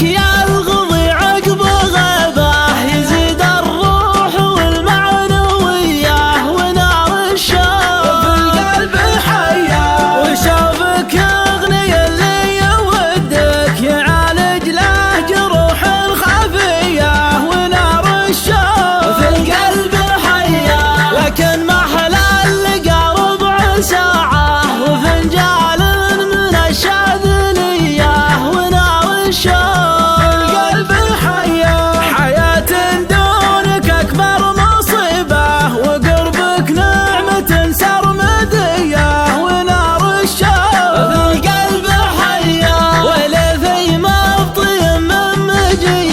لك يا الغضي عقب غيبه يزيد الروح والمعنوية ونار الشوق في القلب حياه وشوفك اغني اللي يودك يعالج له جروح خفيه ونار الشوق في القلب حياه لكن ما احلى اللقى ربع ساعه وفنجان من الشاذليه ونار الشوق في القلب حياه حياه دونك اكبر مصيبه وقربك نعمه سرمديه ونار الشوق في القلب حياه وليثي مبطي من مجيه